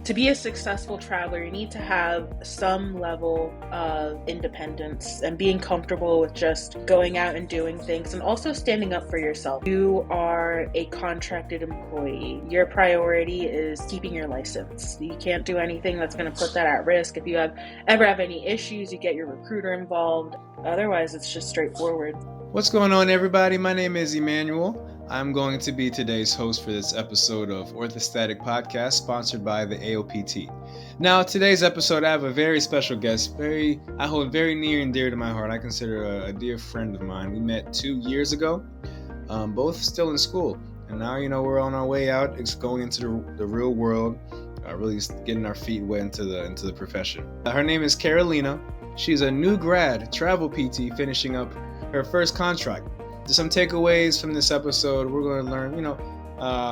To be a successful traveler, you need to have some level of independence and being comfortable with just going out and doing things and also standing up for yourself. You are a contracted employee. Your priority is keeping your license. You can't do anything that's going to put that at risk. If you ever have any issues, you get your recruiter involved. Otherwise, it's just straightforward. What's going on, everybody? My name is Emmanuel. I'm going to be today's host for this episode of Orthostatic Podcast, sponsored by the AOPT. Now, today's episode, I have a very special guest, I hold very near and dear to my heart. I consider a dear friend of mine. We met 2 years ago, both still in school. And now, we're on our way out, going into the real world, really getting our feet wet into the profession. Her name is Carolina. She's a new grad travel PT finishing up her first contract. Some takeaways from this episode: we're going to learn,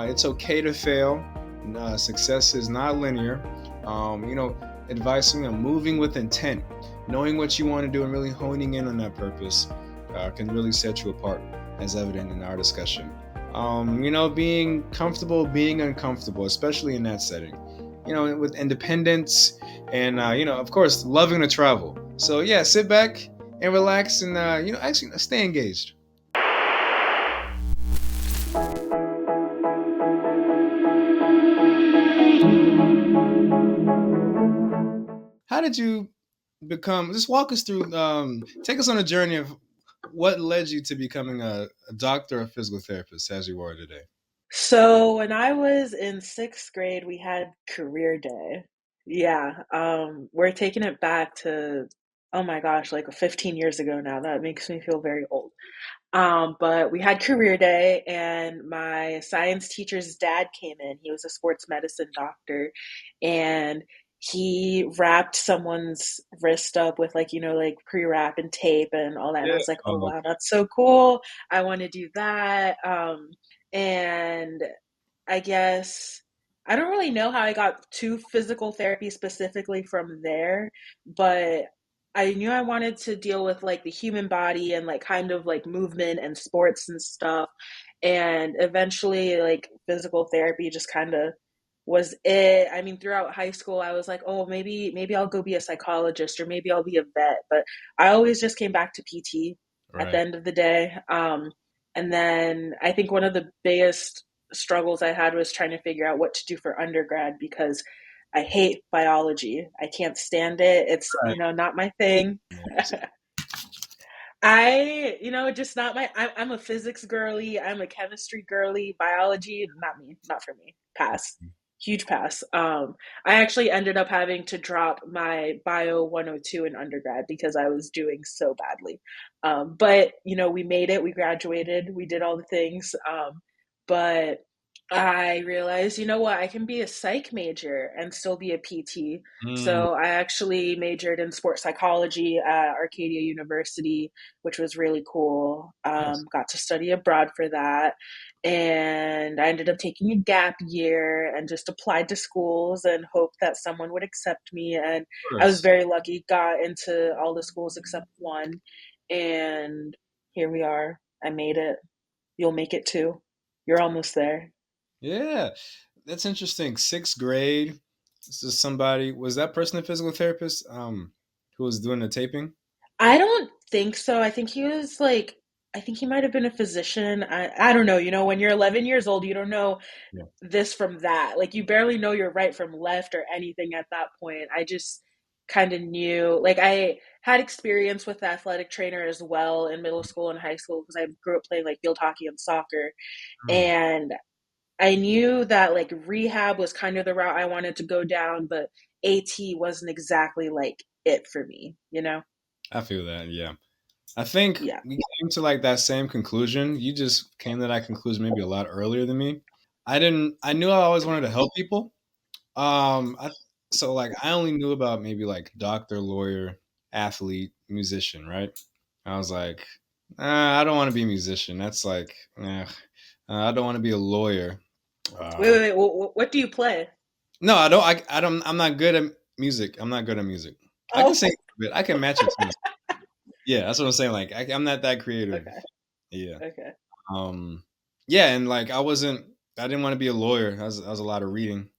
it's okay to fail. Success is not linear. Advice, moving with intent, knowing what you want to do and really honing in on that purpose can really set you apart, as evident in our discussion. Being comfortable, being uncomfortable, especially in that setting. With independence and, of course, loving to travel. So, yeah, sit back and relax and, actually stay engaged. How did you just walk us through, take us on a journey of what led you to becoming a doctor of physical therapist as you are today? So when I was in 6th grade, we had career day. Yeah, we're taking it back to, oh my gosh, like 15 years ago now. That makes me feel very old. But we had career day, and my science teacher's dad came in. He was a sports medicine doctor, and he wrapped someone's wrist up with like pre-wrap and tape and all that. And I was like, oh wow, that's so cool. I want to do that. And I guess I don't really know how I got to physical therapy specifically from there, but I knew I wanted to deal with like the human body and like kind of like movement and sports and stuff. And eventually like physical therapy just kind of was it. I mean, throughout high school, I was like, oh, maybe I'll go be a psychologist or maybe I'll be a vet. But I always just came back to PT at the end of the day. And then I think one of the biggest struggles I had was trying to figure out what to do for undergrad because I hate biology. I can't stand it. It's, not my thing. Just not I'm a physics girly. I'm a chemistry girly. Biology, not for me. Pass. Huge pass. I actually ended up having to drop my Bio 102 in undergrad because I was doing so badly. But, we made it. We graduated. We did all the things. But I realized, I can be a psych major and still be a PT. So I actually majored in sports psychology at Arcadia University, which was really cool. Nice. Got to study abroad for that. And I ended up taking a gap year and just applied to schools and hoped that someone would accept me. And I was very lucky, got into all the schools except one. And here we are. I made it. You'll make it too. You're almost there. Yeah, that's interesting. 6th grade. This is was that person a physical therapist who was doing the taping? I don't think so. I think he might have been a physician. I don't know. When you're 11 years old, you don't know this from that. Like you barely know your right from left or anything at that point. I just kind of knew, like I had experience with the athletic trainer as well in middle school and high school because I grew up playing like field hockey and soccer. And I knew that like rehab was kind of the route I wanted to go down, but AT wasn't exactly like it for me, I feel that, yeah. I think we came to like that same conclusion. You just came to that conclusion maybe a lot earlier than me. I knew I always wanted to help people. I only knew about maybe like doctor, lawyer, athlete, musician, right? I was like, I don't want to be a musician. That's like, I don't want to be a lawyer. Wait. What do you play? No, I don't. I'm not good at music. I'm not good at music. I can sing a bit. I can match it. Yeah, that's what I'm saying. Like, I'm not that creative. Okay. Yeah. Okay. Yeah, and like I didn't want to be a lawyer. That was a lot of reading.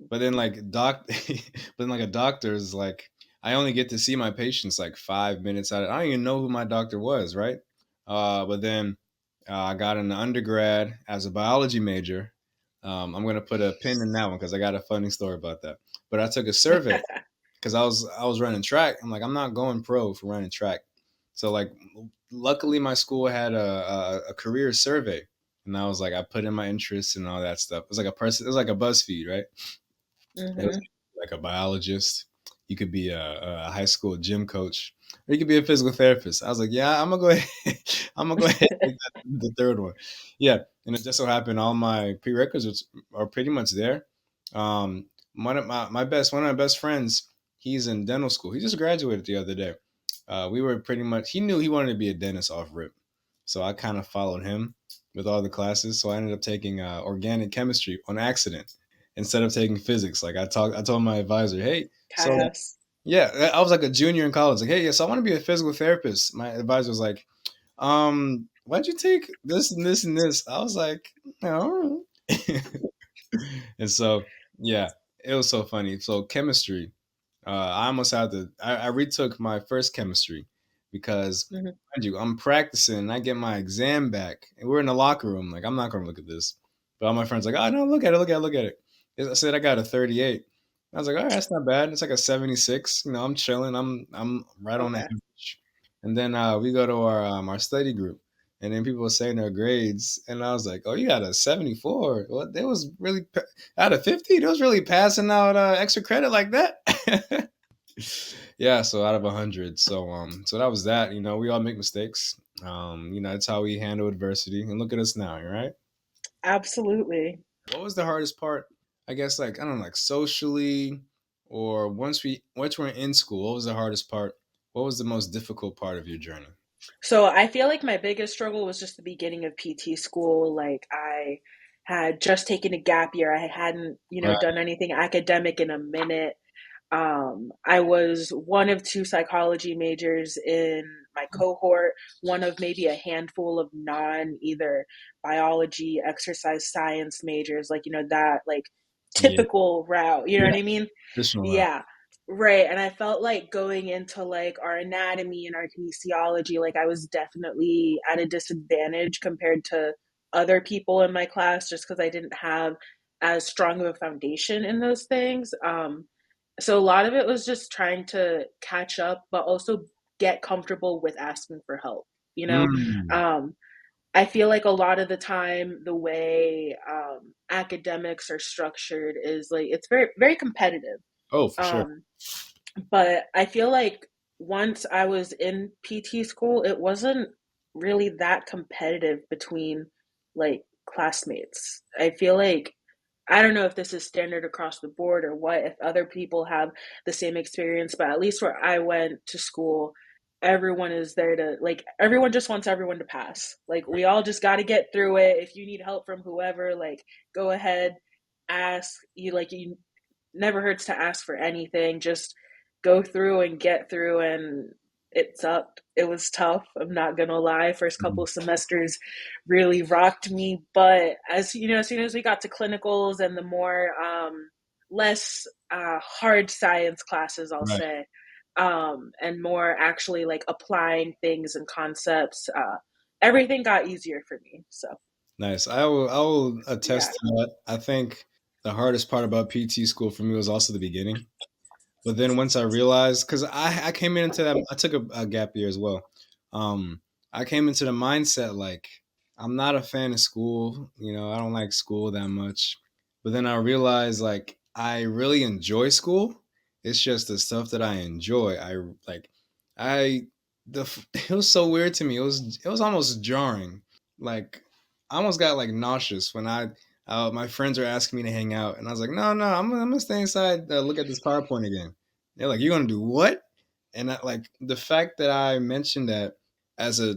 But then but then like a doctor is like, I only get to see my patients like 5 minutes out. I don't even know who my doctor was, right? But then I got an undergrad as a biology major. I'm gonna put a pin in that one because I got a funny story about that. But I took a survey because I was running track. I'm like, I'm not going pro for running track. So like, luckily my school had a career survey, and I was like, I put in my interests and all that stuff. It was like a person. It was like a BuzzFeed, right? It was Hmm. like a biologist. You could be a high school gym coach, or you could be a physical therapist. I was like, yeah, I'm gonna go ahead. I'm gonna go ahead and take the third one. Yeah, and it just so happened all my prerequisites are pretty much there. One of my best friends, he's in dental school. He just graduated the other day. We were pretty much. He knew he wanted to be a dentist off rip, so I kind of followed him with all the classes. So I ended up taking organic chemistry on accident instead of taking physics. Like I told my advisor, hey, so Pass. yeah, I was like a junior in college. Like, hey, yes, I want to be a physical therapist. My advisor was like, why'd you take this and this and this? I was like, no. And so, yeah, it was so funny. So chemistry, I almost had to. I retook my first chemistry because, Hmm. mind you, I'm practicing. And I get my exam back, and we're in the locker room. Like, I'm not going to look at this, but all my friends are like, oh no, look at it, look at it, look at it. I said I got a 38. I was like, all right, that's not bad. It's like a 76. You know, I'm chilling. I'm right on the Okay. average. And then we go to our study group, and then people were saying their grades, and I was like, oh, you got a 74. Well, they was really out of 50. They was really passing out extra credit like that. Yeah, so out of 100. So that was that. You know, we all make mistakes. You know, that's how we handle adversity. And look at us now, right? Absolutely. What was the hardest part? I guess like I don't know, like socially, or once we're in school, what was the hardest part? What was the most difficult part of your journey? So I feel like my biggest struggle was just the beginning of PT school. Like I had just taken a gap year. I hadn't, Right. done anything academic in a minute. I was one of two psychology majors in my cohort, one of maybe a handful of non either biology, exercise science majors, like, that like Yeah. typical route, you know Yeah. what I mean? Traditional route. Yeah. Right. And I felt like going into like our anatomy and our kinesiology, like I was definitely at a disadvantage compared to other people in my class just because I didn't have as strong of a foundation in those things. So a lot of it was just trying to catch up, but also get comfortable with asking for help. You know, Mm. um, I feel like a lot of the time, the way academics are structured is like it's very, very competitive. Oh, for sure. Um, but I feel like once I was in PT school, it wasn't really that competitive between like classmates. I feel like I don't know if this is standard across the board or what, if other people have the same experience, but at least where I went to school, everyone is there to, like, everyone just wants everyone to pass. Like, we all just got to get through it. If you need help from whoever, like, go ahead, ask. You never hurts to ask for anything. Just go through and get through, and it was tough. I'm not gonna lie. First couple Mhm. of semesters really rocked me, but as you know, as soon as we got to clinicals and the more less hard science classes, I'll Right. say, and more actually like applying things and concepts, everything got easier for me. So Nice. I will yeah. attest to that. I think the hardest part about PT school for me was also the beginning. But then once I realized, because I came into that, I took a gap year as well. Um, I came into the mindset like I'm not a fan of school. You know, I don't like school that much. But then I realized like I really enjoy school. It's just the stuff that I enjoy. Like I it was so weird to me. It was almost jarring. Like I almost got like nauseous when my friends are asking me to hang out, and I was like, no, no, I'm gonna stay inside, look at this PowerPoint again. They're like, you're gonna do what? And like the fact that I mentioned that as a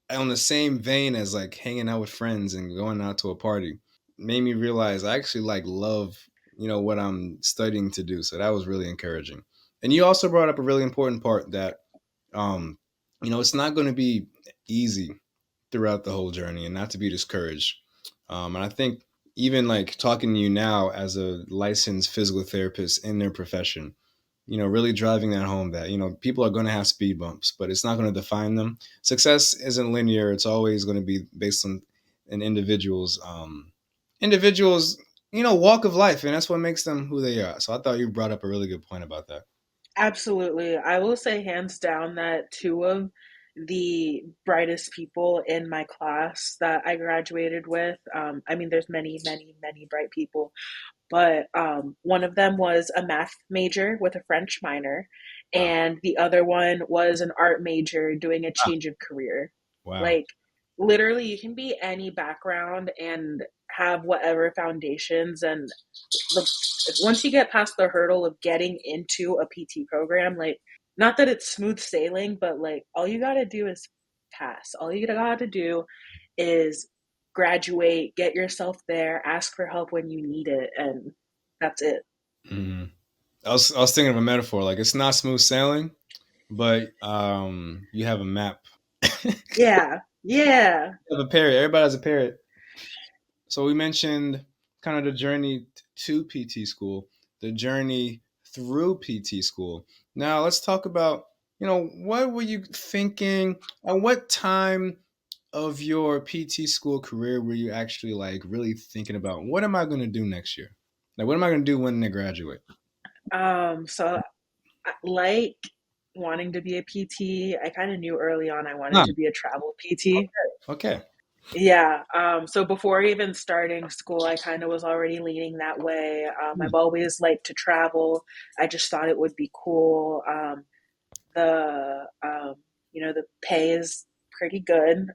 on the same vein as like hanging out with friends and going out to a party made me realize I actually like love what I'm studying to do. So that was really encouraging. And you also brought up a really important part that um it's not going to be easy throughout the whole journey, and not to be discouraged. And I think even like talking to you now as a licensed physical therapist in their profession, really driving that home that, people are going to have speed bumps, but it's not going to define them. Success isn't linear. It's always going to be based on an individuals, walk of life. And that's what makes them who they are. So I thought you brought up a really good point about that. Absolutely. I will say hands down that two of the brightest people in my class that I graduated with, I mean, there's many, many, many bright people, but one of them was a math major with a French minor, Wow. and the other one was an art major doing a Ah, change of career. wow. Like, literally, you can be any background and have whatever foundations, and the, once you get past the hurdle of getting into a PT program, like, not that it's smooth sailing, but like, all you got to do is pass. All you got to do is graduate, get yourself there, ask for help when you need it, and that's it. Mhm. I was thinking of a metaphor. Like it's not smooth sailing, but you have a map. You Yeah, yeah. have a parrot. Everybody has a parrot. So we mentioned kind of the journey to PT school, the journey through PT school. Now let's talk about, what were you thinking? At what time of your PT school career were you actually like really thinking about what am I going to do next year? Like what am I going to do when I graduate? So like wanting to be a PT, I kind of knew early on I wanted Ah, to be a travel PT. okay. Yeah. So before even starting school, I kind of was already leaning that way. I've always liked to travel. I just thought it would be cool. The the pay is pretty good.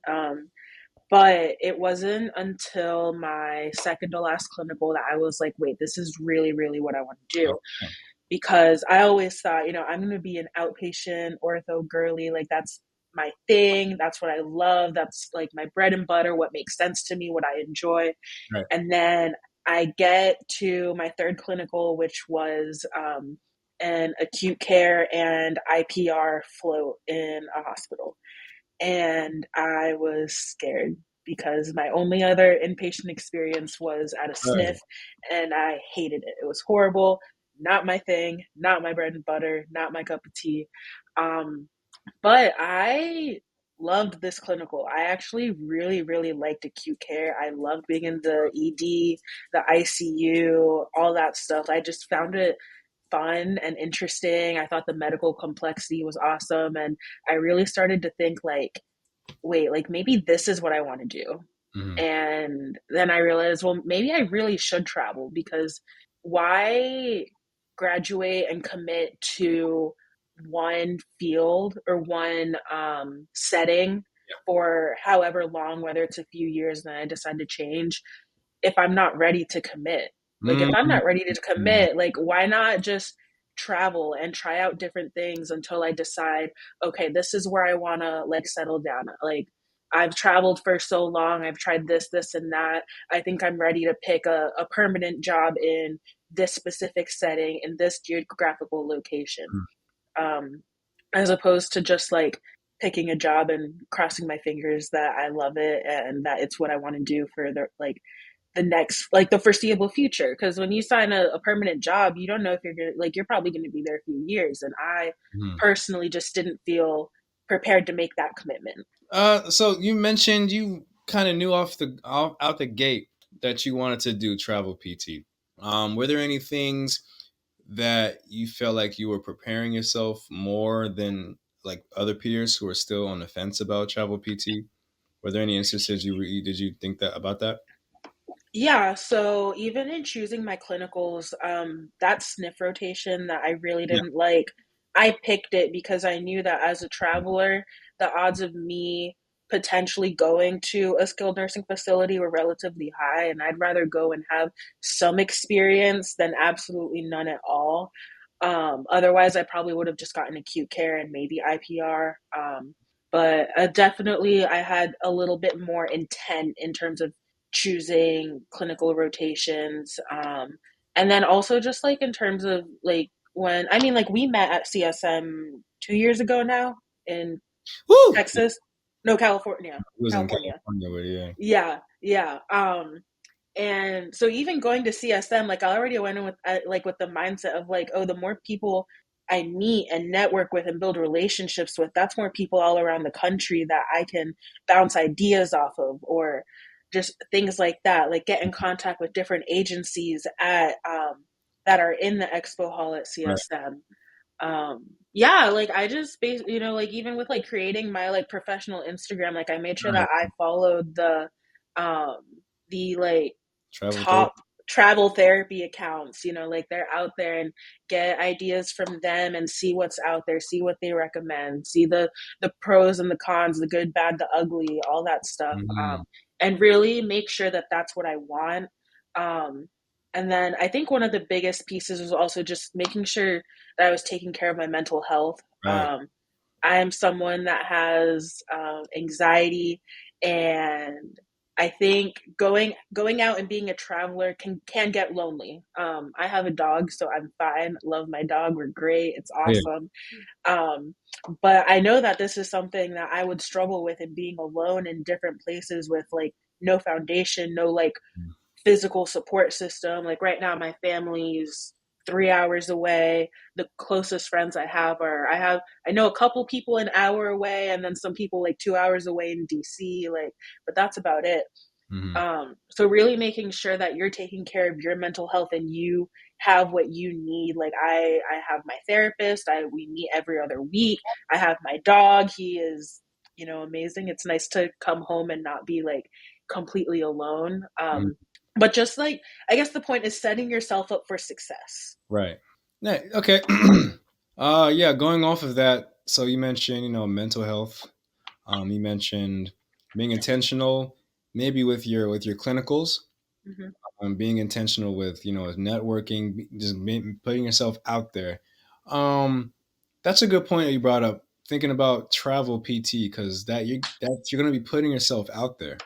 But it wasn't until my second to last clinical that I was like, wait, this is really, really what I want to do. Okay. Because I always thought, I'm going to be an outpatient ortho girly. Like, that's my thing. That's what I love. That's like my bread and butter, what makes sense to me, what I enjoy. Right. And then I get to my third clinical, which was an acute care and IPR float in a hospital. And I was scared because my only other inpatient experience was at a Right. sniff, and I hated it. It was horrible, not my thing, not my bread and butter, not my cup of tea. Um, but I loved this clinical. I actually really, really liked acute care. I loved being in the ED, the ICU, all that stuff. I just found it fun and interesting. I thought the medical complexity was awesome. And I really started to think, like, wait, like maybe this is what I want to do. Mhm. And then I realized, well, maybe I really should travel, because why graduate and commit to one field or one setting for however long, whether it's a few years, and then I decide to change if I'm not ready to commit. Like, if I'm Mhm. not ready to commit, like, why not just travel and try out different things until I decide, okay, this is where I want to like settle down. Like, I've traveled for so long, I've tried this, and that. I think I'm ready to pick a permanent job in this specific setting in this geographical location. Um, as opposed to just like picking a job and crossing my fingers that I love it and that it's what I want to do for the next, like, the foreseeable future. Because when you sign a permanent job, you don't know if you're gonna, like, you're probably going to be there a few years, and I Mhm. personally just didn't feel prepared to make that commitment. So you mentioned you kind of knew out the gate that you wanted to do travel PT. Were there any things that you felt like you were preparing yourself more than like other peers who are still on the fence about travel PT? Were there any instances did you think that about that? Yeah, so even in choosing my clinicals, that sniff rotation that I really Yeah. didn't like, I picked it because I knew that as a traveler, the odds of me potentially going to a skilled nursing facility were relatively high, and I'd rather go and have some experience than absolutely none at all. Otherwise, I probably would have just gotten acute care and maybe IPR. But definitely, I had a little bit more intent in terms of choosing clinical rotations. And then also just like in terms of like when, I mean, like, we met at CSM 2 years ago now in Woo! It Texas. No, California. was in California. California, but yeah. Yeah, yeah. And so even going to CSM, like I already went in with like with the mindset of like, oh, the more people I meet and network with and build relationships with, that's more people all around the country that I can bounce ideas off of, or just things like that. Like get in contact with different agencies at that are in the expo hall at Right. CSM. Yeah, like I just like even with like creating my like professional Instagram, like I made sure Right. that I followed um the like Travel therapy. top travel therapy accounts, like they're out there, and get ideas from them and see what's out there, see what they recommend, see the pros and the cons, the good, bad, the ugly, all that stuff. Mhm. And really make sure that that's what I want. um and then I think one of the biggest pieces was also just making sure that I was taking care of my mental health. Right. I am someone that has anxiety, and I think going out and being a traveler can get lonely. I have a dog, so I'm fine. Love my dog. We're great. It's Yeah. awesome. Um, but I know that this is something that I would struggle with, in being alone in different places with like no foundation, no like physical support system. Like right now, my family's 3 hours away. The closest friends I know a couple people an hour away, and then some people like 2 hours away in DC. Like, but that's about it. Mhm. So really making sure that you're taking care of your mental health and you have what you need. Like I have my therapist. We meet every other week. I have my dog. He is, amazing. It's nice to come home and not be like completely alone. Mhm. But just like, I guess the point is setting yourself up for success. Right. Yeah, okay. Yeah, going off of that, so you mentioned, mental health. You mentioned being intentional, maybe with your clinicals, Mm-hmm. being intentional with, with networking, just putting yourself out there. Um, that's a good point that you brought up. Thinking about travel PT, because you're going to be putting yourself out there.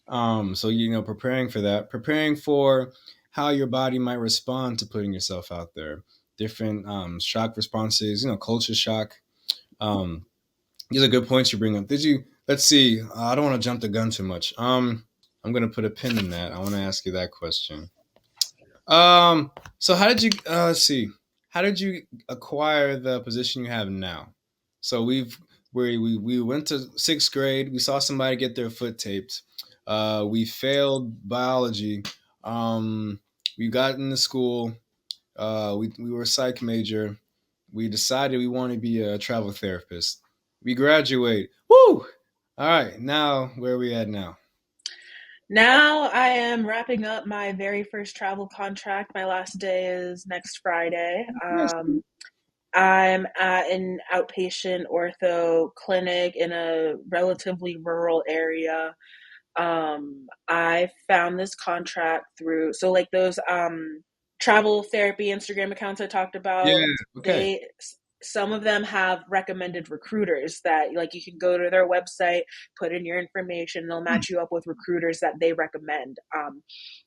So preparing for that, preparing for how your body might respond to putting yourself out there, different shock responses, culture shock. Um, these are good points you bring up. Did you? Let's see. I don't want to jump the gun too much. I'm gonna put a pin in that. I want to ask you that question. Um, so how did you? Let's see. How did you acquire the position you have now? So we went to sixth grade. We saw somebody get their foot taped. We failed biology. Um, we got into school. We were a psych major. We decided we wanted to be a travel therapist. We graduate. Woo! All right, now where are we at now? Now I am wrapping up my very first travel contract. My last day is next Friday. Yes. I'm at an outpatient ortho clinic in a relatively rural area. I found this contract through, so like those travel therapy Instagram accounts I talked Yeah. about, Okay. some of them have recommended recruiters that like you can go to their website, put in your information, they'll match you up with recruiters that they recommend.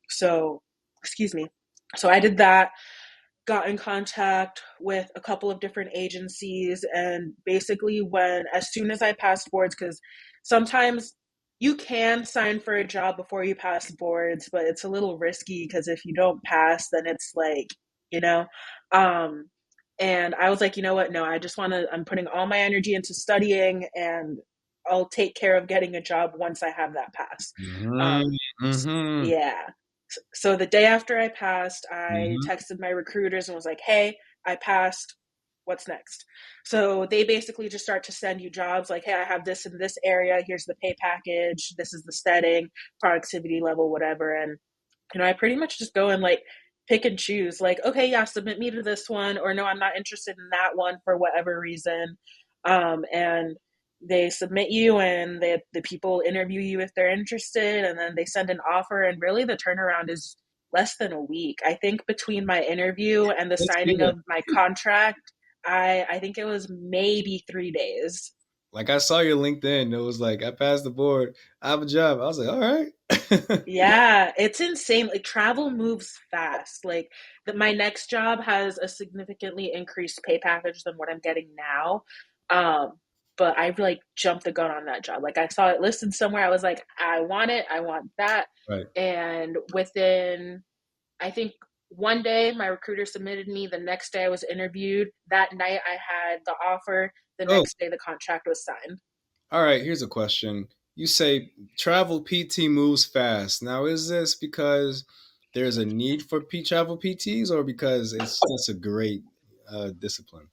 So excuse me. So I did that, got in contact with a couple of different agencies, and basically as soon as I passed boards, because sometimes you can sign for a job before you pass boards, but it's a little risky because if you don't pass, then it's like, you know um and I was like, you know what, no, I'm putting all my energy into studying, and I'll take care of getting a job once I have that pass. Mm-hmm. um Mm-hmm. yeah. So the day after I passed, I Mm-hmm. texted my recruiters and was like, "Hey, I passed. What's next?" So they basically just start to send you jobs like, "Hey, I have this in this area. Here's the pay package. This is the setting, productivity level, whatever." And I pretty much just go and like pick and choose. Like, okay, yeah, submit me to this one, or no, I'm not interested in that one for whatever reason. And they submit you, and the people interview you if they're interested, and then they send an offer. And really, the turnaround is less than a week. I think between my interview and the That's signing good. of my contract, I think it was maybe 3 days. Like I saw your LinkedIn. It was like I passed the board. I have a job. I was like, all right. Yeah, it's insane. Like travel moves fast. Like my next job has a significantly increased pay package than what I'm getting now. Um, but I like jumped the gun on that job. Like I saw it listed somewhere. I was like, I want it. I want that. Right. And within, I think one day my recruiter submitted me. The next day I was interviewed. That night I had the offer. The Oh, next day the contract was signed. all right. Here's a question. You say travel PT moves fast. Now, is this because there's a need for travel PTs, or because it's just a great discipline?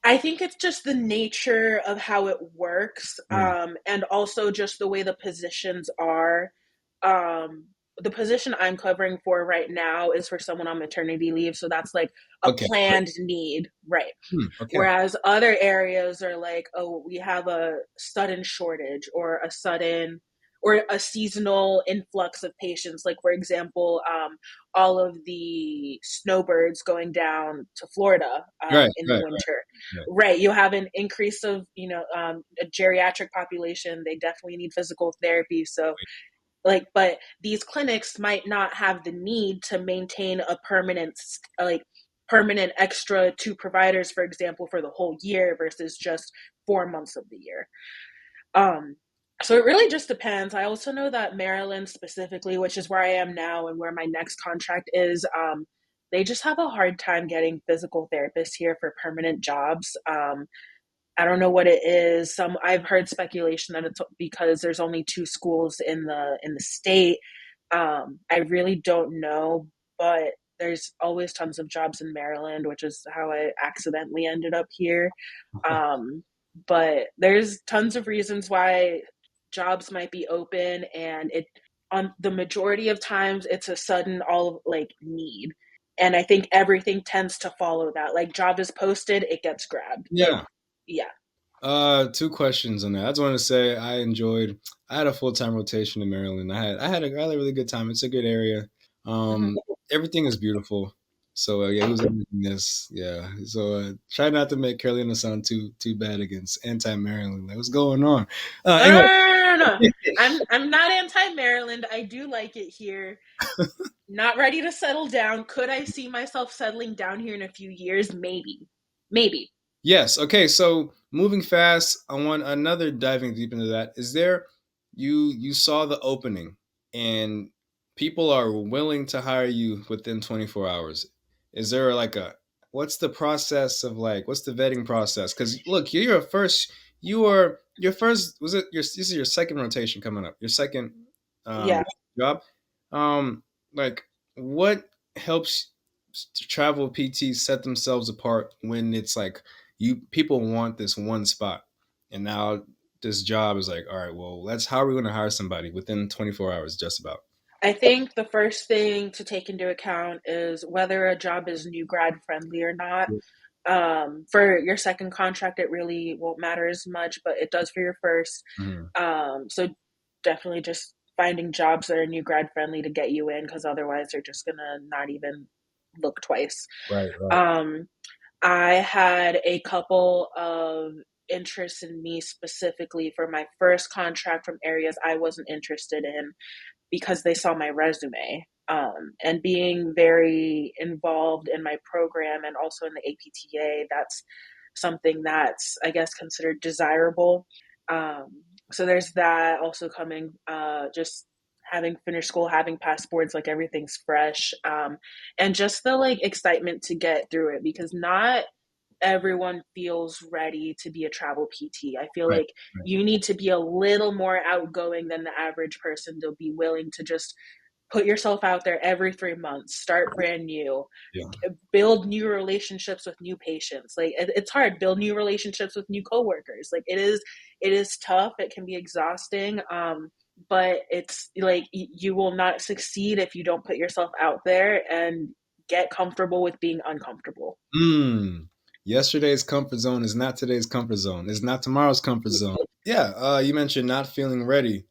I think it's just the nature of how it works, Mm. and also just the way the positions are. Um, the position I'm covering for right now is for someone on maternity leave, so that's like a Okay. planned need, right? Okay. Whereas other areas are like, oh, we have a sudden shortage or a sudden or a seasonal influx of patients. Like, for example, all of the snowbirds going down to Florida Right. in the Right. winter. Right. Right. You have an increase of, a geriatric population. They definitely need physical therapy. So, like, but these clinics might not have the need to maintain a permanent extra two providers, for example, for the whole year versus just 4 months of the year. um so it really just depends. I also know that Maryland specifically, which is where I am now and where my next contract is, they just have a hard time getting physical therapists here for permanent jobs. I don't know what it is. I've heard speculation that it's because there's only two schools in the state. I really don't know, but there's always tons of jobs in Maryland, which is how I accidentally ended up here. Um, but there's tons of reasons why jobs might be open, and it on the majority of times it's a sudden all like need. And I think everything tends to follow that. Like job is posted, it gets grabbed. Like, Yeah. yeah. Two questions on that. I just want to say I had a full time rotation in Maryland. I had a really good time. It's a good area. Mhm. Everything is beautiful. So yeah, it was everything this. Yeah. So try not to make Carolina sound too bad against anti Maryland. Like, what's going on? No, no, Anyway. no, no, no, no. I'm not anti Maryland. I do like it here. Not ready to settle down. Could I see myself settling down here in a few years? Maybe. Maybe. Yes. Okay. So moving fast, I want another diving deep into that. Is there you saw the opening and people are willing to hire you within 24 hours? Is there like a what's the process of like what's the vetting process? Because look, you are your first was it your this is your second rotation coming up your second um Yeah. job like what helps travel PTs set themselves apart when it's like you people want this one spot and now this job is like all right well let's how are we going to hire somebody within 24 hours just about. I think the first thing to take into account is whether a job is new grad friendly or not. For your second contract, it really won't matter as much, but it does for your first. Mhm. So definitely just finding jobs that are new grad friendly to get you in, because otherwise they're just gonna not even look twice. Right, right. Um, I had a couple of interests in me specifically for my first contract from areas I wasn't interested in because they saw my resume. And being very involved in my program and also in the APTA, that's something that's, I guess, considered desirable. So there's that also coming, just having finished school, having passports, like everything's fresh. And just the like excitement to get through it, because not everyone feels ready to be a travel PT. I feel Right, like right. you need to be a little more outgoing than the average person to be willing to just put yourself out there every 3 months, start brand new, Yeah. build new relationships with new patients. Like it's hard, build new relationships with new coworkers. Like it is tough. It can be exhausting. But it's like you will not succeed if you don't put yourself out there and get comfortable with being uncomfortable. Mm. Yesterday's comfort zone is not today's comfort zone. It's not tomorrow's comfort zone. Yeah, you mentioned not feeling ready.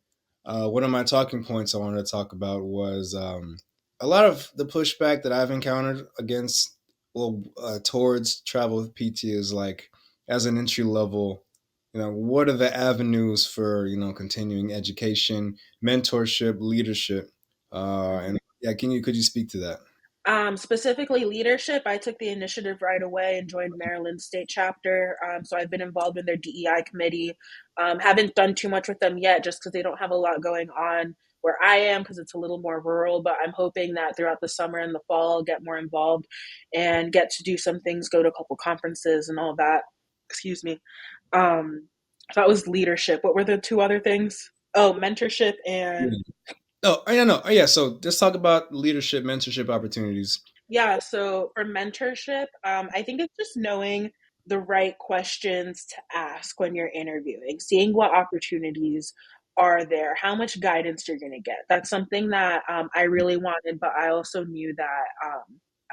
One of my talking points I wanted to talk about was a lot of the pushback that I've encountered against, well, towards travel with PT is like, as an entry level, what are the avenues for, continuing education, mentorship, leadership, Mhm. and yeah, could you speak to that? Specifically leadership, I took the initiative right away and joined Maryland State Chapter. So I've been involved in their DEI committee. Haven't done too much with them yet just because they don't have a lot going on where I am because it's a little more rural. But I'm hoping that throughout the summer and the fall, I'll get more involved and get to do some things, go to a couple conferences and all that. Excuse me. Um, so that was leadership. What were the two other things? Oh, mentorship Yeah. and Oh, I know. Oh, yeah. So let's talk about leadership, mentorship opportunities. yeah, so for mentorship, I think it's just knowing the right questions to ask when you're interviewing, seeing what opportunities are there, how much guidance you're going to get. That's something that I really wanted, but I also knew that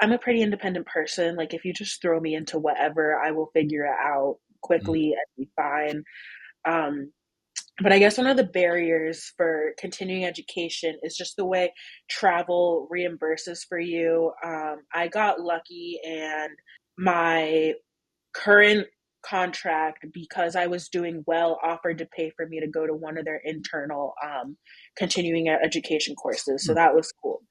I'm a pretty independent person. Like, if you just throw me into whatever, I will figure it out Mm. quickly and be fine. Um, but I guess one of the barriers for continuing education is just the way travel reimburses for you. I got lucky, and my current contract, because I was doing well, offered to pay for me to go to one of their internal continuing education courses. So that was cool.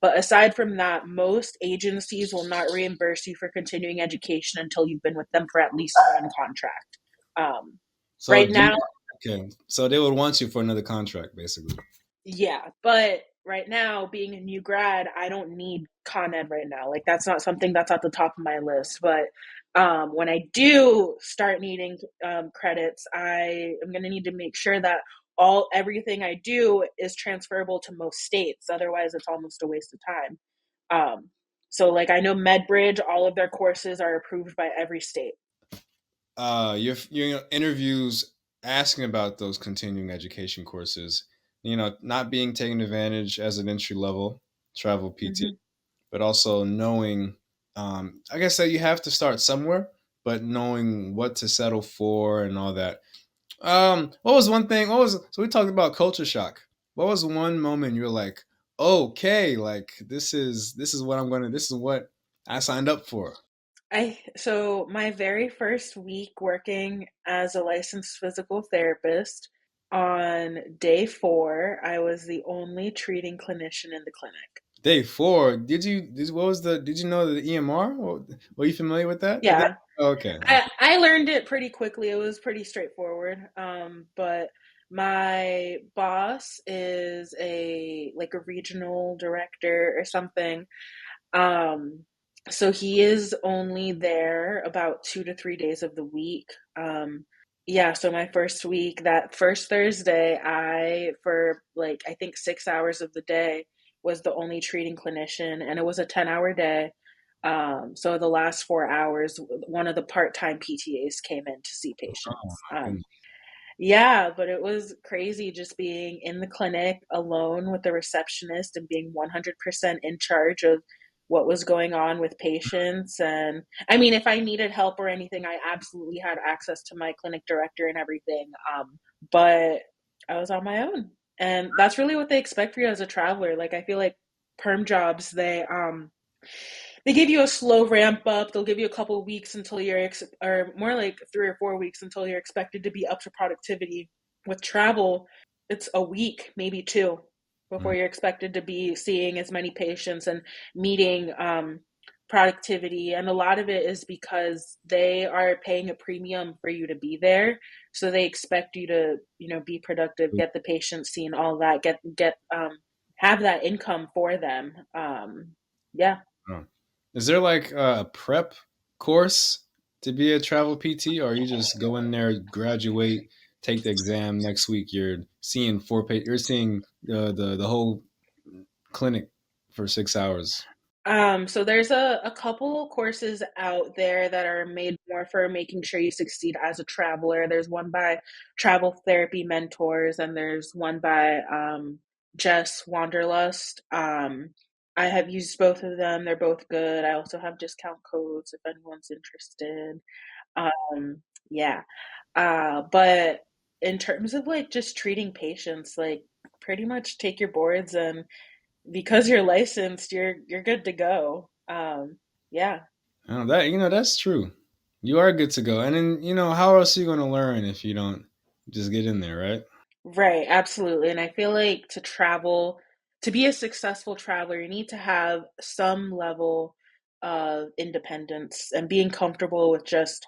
But aside from that, most agencies will not reimburse you for continuing education until you've been with them for at least one contract. Um, So right do you, now, okay. So they would want you for another contract, basically. yeah, but right now, being a new grad, I don't need Con Ed right now. Like, that's not something that's at the top of my list. But when I do start needing credits, I am going to need to make sure that everything I do is transferable to most states. Otherwise, it's almost a waste of time. Um, so, like, I know MedBridge, all of their courses are approved by every state. Your interviews asking about those continuing education courses, not being taken advantage as an entry level travel PT, Hmm. but also knowing, I guess that you have to start somewhere, but knowing what to settle for and all that. What was one thing? So we talked about culture shock. What was one moment you were like, okay, like this is what this is what I signed up for. So my very first week working as a licensed physical therapist, on day 4, I was the only treating clinician in the clinic. Day four. What was the? Did you know the EMR? Were you familiar with that? Yeah, Okay. I learned it pretty quickly. It was pretty straightforward. But my boss is a regional director or something. Um, so he is only there about 2 to 3 days of the week. Yeah, so my first week, that first Thursday, for like, I think 6 hours of the day, was the only treating clinician, and it was a 10-hour day. So the last 4 hours, one of the part-time PTAs came in to see Oh patients. my goodness. Yeah, but it was crazy just being in the clinic alone with the receptionist and being 100% in charge of what was going on with patients. And I mean, if I needed help or anything, I absolutely had access to my clinic director and everything. But I was on my own. And that's really what they expect for you as a traveler. Like, I feel like perm jobs, they give you a slow ramp up. They'll give you a couple of weeks until or more like 3 or 4 weeks until you're expected to be up to productivity. With travel, it's a week, maybe two, Mm. before you're expected to be seeing as many patients and meeting productivity. And a lot of it is because they are paying a premium for you to be there, so they expect you to, be productive, get the patient seen, all that, have that income for them. Yeah. Oh. Is there like a prep course to be a travel PT, or you just go in there, graduate, take the exam next week? You're seeing You're seeing the whole clinic for 6 hours. So there's a couple courses out there that are made more for making sure you succeed as a traveler. There's one by Travel Therapy Mentors, and there's one by Jess Wanderlust. I have used both of them. They're both good. I also have discount codes if anyone's interested. Yeah. But in terms of like just treating patients, like, pretty much take your boards, and because you're licensed, you're good to go. Yeah. Oh, that's true. You are good to go. And then how else are you going to learn if you don't just get in there, right? Right, absolutely. And I feel like to be a successful traveler, you need to have some level of independence and being comfortable with just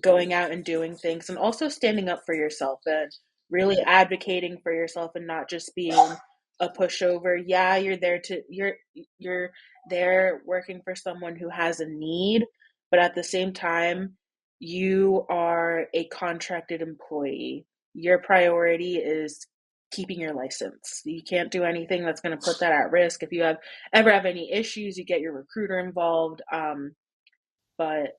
going out and doing things, and also standing up for yourself and really advocating for yourself and not just being a pushover. Yeah, you're there working for someone who has a need, but at the same time, you are a contracted employee. Your priority is keeping your license. You can't do anything that's going to put that at risk. If you ever have any issues, you get your recruiter involved. But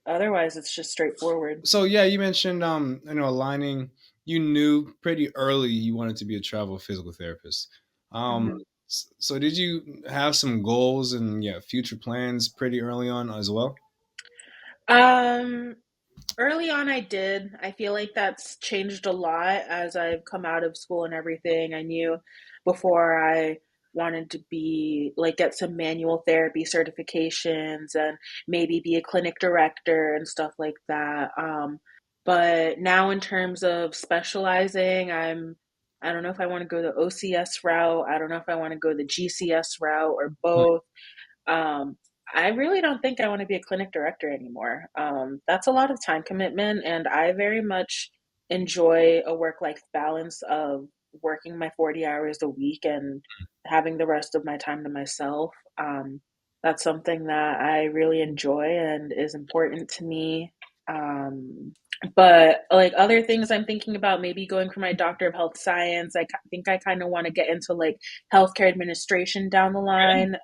otherwise, it's just straightforward. So yeah, you mentioned aligning. You knew pretty early you wanted to be a travel physical therapist. Um, Mhm. so did you have some goals and yeah future plans pretty early on as well? Um, Early on, I did. I feel like that's changed a lot as I've come out of school and everything. I knew before I wanted to be like get some manual therapy certifications and maybe be a clinic director and stuff like that. But now, in terms of specializing, I don't know if I want to go the OCS route. I don't know if I want to go the GCS route or both. Um, I really don't think I want to be a clinic director anymore. That's a lot of time commitment, and I very much enjoy a work life balance of working my 40 hours a week and having the rest of my time to myself. That's something that I really enjoy and is important to me. Um, but like other things I'm thinking about, maybe going for my Doctor of Health Science. Think I kind of want to get into like healthcare administration down the line.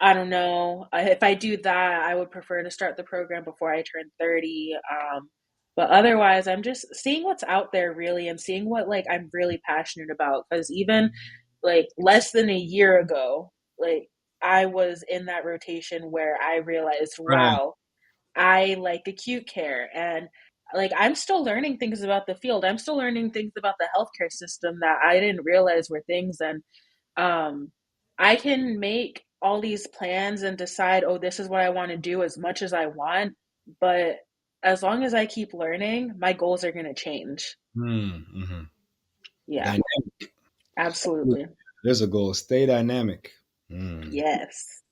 I don't know. If I do that, I would prefer to start the program before I turn 30. But otherwise, I'm just seeing what's out there really and seeing what like I'm really passionate about. Because even like less than a year ago, like I was in that rotation where I realized, Right. wow, I like acute care. And like I'm still learning things about the field. I'm still learning things about the healthcare system that I didn't realize were things. And um, I can make all these plans and decide, oh, this is what I want to do as much as I want. But as long as I keep learning, my goals are going to change. Mm-hmm. Yeah, Dynamic. absolutely. There's a goal. Stay dynamic. Mm. Yes,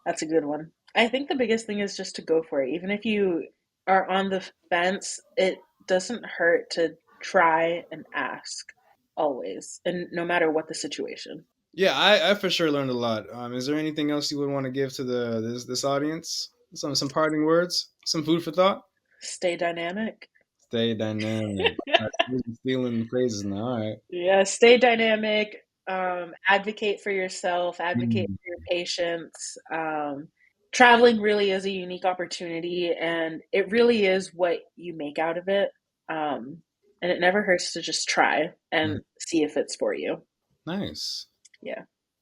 that's a good one. I think the biggest thing is just to go for it. Even if you are on the fence, it doesn't hurt to try and ask always, and no matter what the situation. Yeah, I for sure learned a lot. Is there anything else you would want to give to this audience? Some parting words, some food for thought. Stay dynamic. Stay dynamic. All right, stealing phrases now. All right. Yeah, stay dynamic. Advocate for yourself, advocate Mm, for your patients. Traveling really is a unique opportunity, and it really is what you make out of it. And it never hurts to just try mm. and see if it's for you. Nice. Yeah.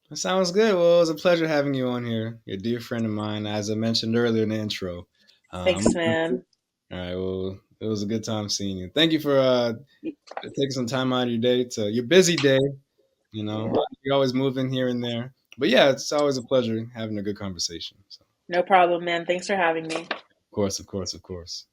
That sounds good. Well, it was a pleasure having you on here. You're a dear friend of mine, as I mentioned earlier in the intro. Thanks, man. All right. Well, it was a good time seeing you. Thank you for taking some time out of your day to your busy day. You know, Yeah. you're always moving here and there. But yeah, it's always a pleasure having a good conversation. So, No problem, man. Thanks for having me. of course, of course, of course.